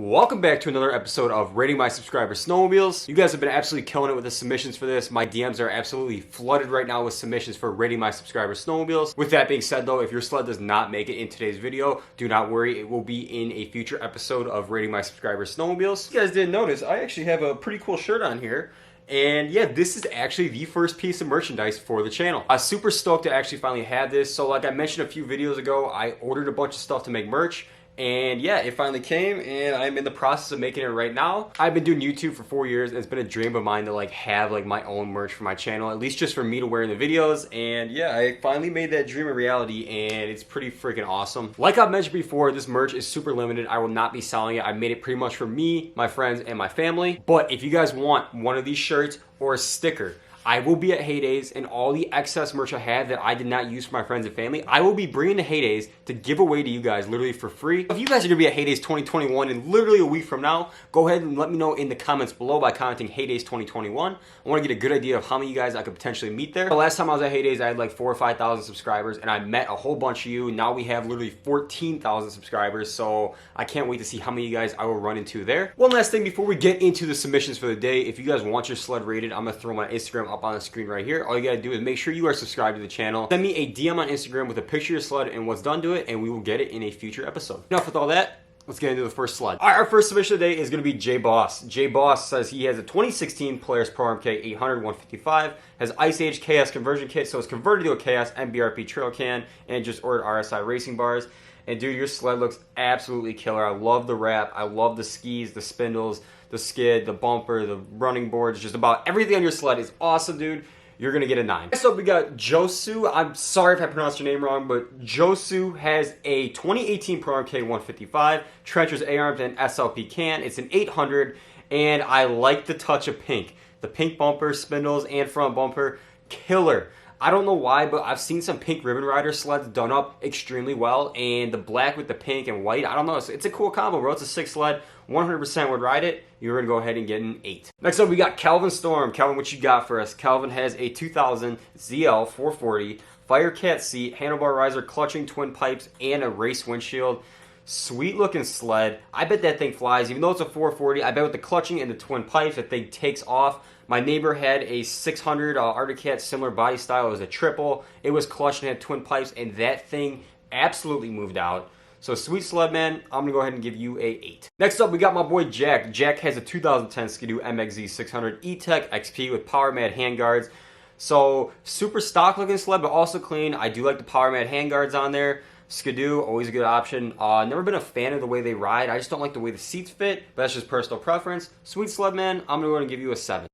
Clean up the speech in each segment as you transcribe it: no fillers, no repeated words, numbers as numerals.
Welcome back to another episode of Rating My Subscribers Snowmobiles. You guys have been absolutely killing it with the submissions for this. My DMs are absolutely flooded right now with submissions for Rating My Subscribers Snowmobiles. With that being said though, if your sled does not make it in today's video, do not worry, it will be in a future episode of Rating My Subscribers Snowmobiles. If you guys didn't notice, I actually have a pretty cool shirt on here. And yeah, this is actually the first piece of merchandise for the channel. I'm super stoked to actually finally have this. So like I mentioned a few videos ago, I ordered a bunch of stuff to make merch. And yeah, it finally came and I'm in the process of making it right now. I've been doing YouTube for 4 years and it's been a dream of mine to have my own merch for my channel, at least just for me to wear in the videos. And yeah, I finally made that dream a reality and it's pretty freaking awesome. Like I've mentioned before, this merch is super limited. I will not be selling it. I made it pretty much for me, my friends, and my family. But if you guys want one of these shirts or a sticker, I will be at Heydays, and all the excess merch I have that I did not use for my friends and family, I will be bringing to Heydays to give away to you guys literally for free. If you guys are going to be at Heydays 2021 in literally a week from now, go ahead and let me know in the comments below by commenting Heydays 2021. I want to get a good idea of how many of you guys I could potentially meet there. The last time I was at Heydays, I had like 4,000 or 5,000 subscribers, and I met a whole bunch of you. Now we have literally 14,000 subscribers, so I can't wait to see how many of you guys I will run into there. One last thing before we get into the submissions for the day, if you guys want your sled rated, I'm going to throw my Instagram up on the screen right here. All you gotta do is make sure you are subscribed to the channel. Send me a DM on Instagram with a picture of your sled and what's done to it, and we will get it in a future episode. Enough with all that. Let's get into the first sled. All right, our first submission today is going to be J Boss. J Boss says he has a 2016 Polaris Pro MK 800 155, has Ice Age KS conversion kit, so it's converted to a KS MBRP trail can, and just ordered RSI racing bars. And dude, your sled looks absolutely killer. I love the wrap. I love the skis, the spindles, the skid, the bumper, the running boards. Just about everything on your sled is awesome, dude. You're going to get a 9. Next up, we got Josu. I'm sorry if I pronounced your name wrong, but Josu has a 2018 Pro MK 155, Trencher's A-arms, and SLP can. It's an 800, and I like the touch of pink. The pink bumper, spindles, and front bumper, killer. I don't know why, but I've seen some pink ribbon rider sleds done up extremely well, and the black with the pink and white, I don't know, it's a cool combo, bro. It's a 6 sled, 100% would ride it. You're going to go ahead and get an 8. Next up, we got Calvin Storm. Calvin, what you got for us? Calvin has a 2000 ZL 440, Firecat seat, handlebar riser, clutching twin pipes, and a race windshield. Sweet looking sled. I bet that thing flies. Even though it's a 440, I bet with the clutching and the twin pipes, that thing takes off. My neighbor had a 600 Arctic Cat, similar body style. It was a triple. It was clutched and had twin pipes, and that thing absolutely moved out. So sweet sled, man. I'm going to go ahead and give you a 8. Next up, we got my boy Jack. Jack has a 2010 Skidoo MXZ 600 E-Tech XP with Power Mad handguards. So super stock looking sled, but also clean. I do like the Power Mad handguards on there. Skidoo, always a good option. Never been a fan of the way they ride. I just don't like the way the seats fit, but that's just personal preference. Sweet sled, man. I'm going to go ahead and give you a 7.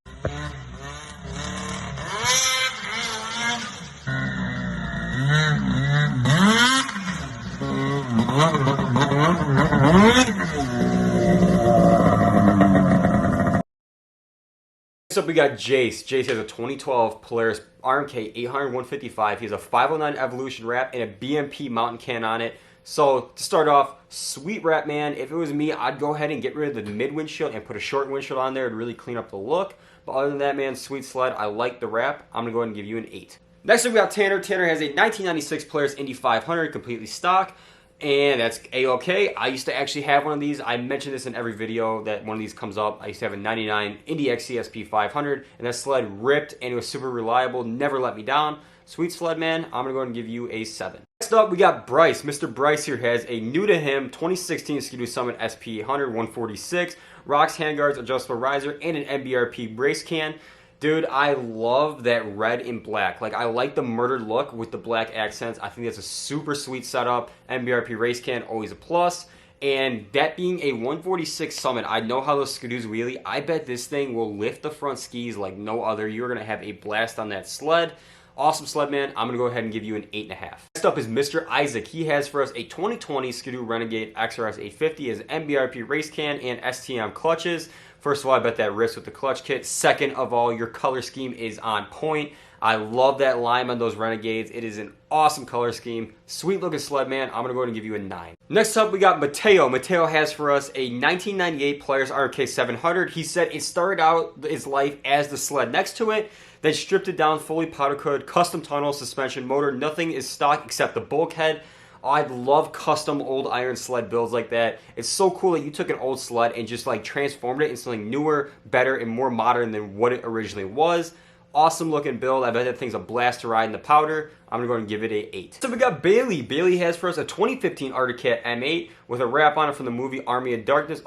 Next up, we got Jace. Jace has a 2012 Polaris RMK 800 155. He has a 509 Evolution wrap and a BMP mountain can on it. So to start off, sweet wrap, man. If it was me, I'd go ahead and get rid of the mid windshield and put a short windshield on there to really clean up the look. But other than that, man, sweet sled. I like the wrap. I'm going to go ahead and give you an 8. Next up, we got Tanner. Tanner has a 1996 Polaris Indy 500, completely stock. And that's A-OK. I used to actually have one of these. I mentioned this in every video that one of these comes up. I used to have a 99 Indy XCSP 500, and that sled ripped, and it was super reliable, never let me down. Sweet sled, man. I'm going to go ahead and give you a 7. Next up, we got Bryce. Mr. Bryce here has a new to him 2016 Skidoo Summit SP 800 146, rocks, handguards, adjustable riser, and an MBRP brace can. Dude, I love that red and black. Like, I like the murdered look with the black accents. I think that's a super sweet setup. MBRP race can, always a plus. And that being a 146 Summit, I know how those Skidoos wheelie. I bet this thing will lift the front skis like no other. You're going to have a blast on that sled. Awesome sled, man. I'm going to go ahead and give you an 8.5. Next up is Mr. Isaac. He has for us a 2020 Skidoo Renegade XRS 850 as MBRP race can and STM clutches. First of all, I bet that rips with the clutch kit. Second of all, your color scheme is on point. I love that lime on those Renegades. It is an awesome color scheme. Sweet looking sled, man. I'm going to go ahead and give you a 9. Next up, we got Mateo. Mateo has for us a 1998 Polaris RK 700. He said it started out his life as the sled next to it, then stripped it down, fully powder coated, custom tunnel, suspension, motor. Nothing is stock except the bulkhead. Oh, I love custom old iron sled builds like that. It's so cool that you took an old sled and just like transformed it into something newer, better, and more modern than what it originally was. Awesome looking build. I bet that thing's a blast to ride in the powder. I'm gonna go and give it an 8. So we got Bailey. Bailey has for us a 2015 Arctic Cat M8 with a wrap on it from the movie Army of Darkness.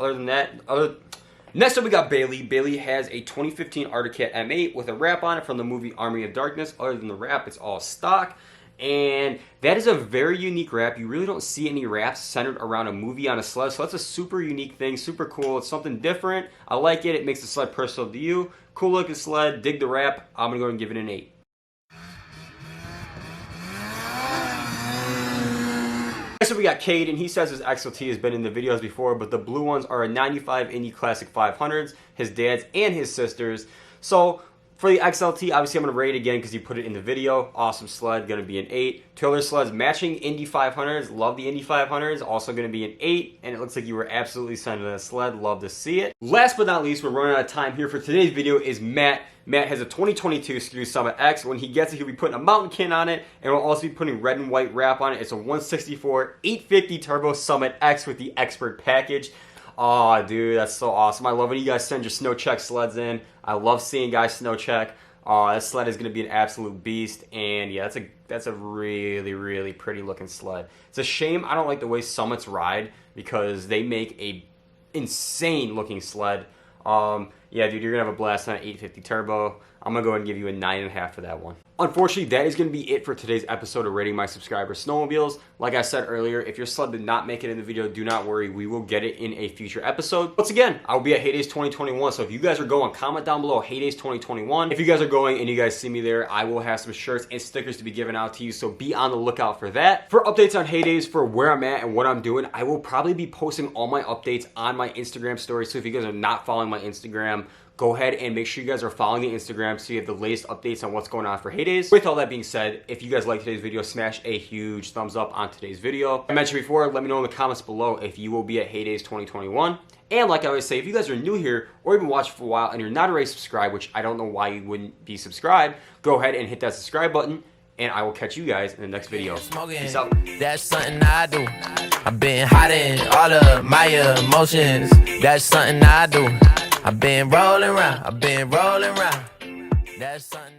Next up we got Bailey. Bailey has a 2015 Arctic Cat M8 with a wrap on it from the movie Army of Darkness. Other than the wrap, it's all stock. And that is a very unique wrap. You really don't see any wraps centered around a movie on a sled. So that's a super unique thing, super cool. It's something different. I like it. It makes the sled personal to you. Cool looking sled. Dig the wrap. I'm going to go and give it an 8. So we got Cade, and he says his XLT has been in the videos before, but the blue ones are a 95 Indy Classic 500s, his dad's and his sister's. So for the XLT, obviously I'm going to rate it again because you put it in the video. Awesome sled, going to be an 8. Two other sleds matching Indy 500s. Love the Indy 500s. Also going to be an 8. And it looks like you were absolutely sending a sled. Love to see it. Last but not least, we're running out of time here for today's video is Matt. Matt has a 2022 Skidoo Summit X. When he gets it, he'll be putting a mountain kin on it, and we'll also be putting red and white wrap on it. It's a 164 850 Turbo Summit X with the Expert package. Oh, dude, that's so awesome. I love when you guys send your snow check sleds in. I love seeing guys snow check. That sled is going to be an absolute beast, and yeah, that's a really, really pretty looking sled. It's a shame I don't like the way Summits ride because they make a insane looking sled. Yeah, dude, you're going to have a blast on an 850 Turbo. I'm going to go ahead and give you a 9.5 for that one. Unfortunately, that is going to be it for today's episode of Rating My Subscribers Snowmobiles. Like I said earlier, if your sled did not make it in the video, do not worry. We will get it in a future episode. Once again, I will be at Heydays 2021. So if you guys are going, comment down below Heydays 2021. If you guys are going and you guys see me there, I will have some shirts and stickers to be given out to you. So be on the lookout for that. For updates on Heydays, for where I'm at and what I'm doing, I will probably be posting all my updates on my Instagram story. So if you guys are not following my Instagram, go ahead and make sure you guys are following the Instagram so you have the latest updates on what's going on for Heydays. With all that being said, if you guys like today's video, smash a huge thumbs up on today's video. I mentioned before, let me know in the comments below if you will be at Heydays 2021. And like I always say, if you guys are new here or you've been watching for a while and you're not already subscribed, which I don't know why you wouldn't be subscribed, go ahead and hit that subscribe button. And I will catch you guys in the next video. Peace out. That's something I do. I've been hiding all of my emotions. That's something I do. I've been rolling around. That's something.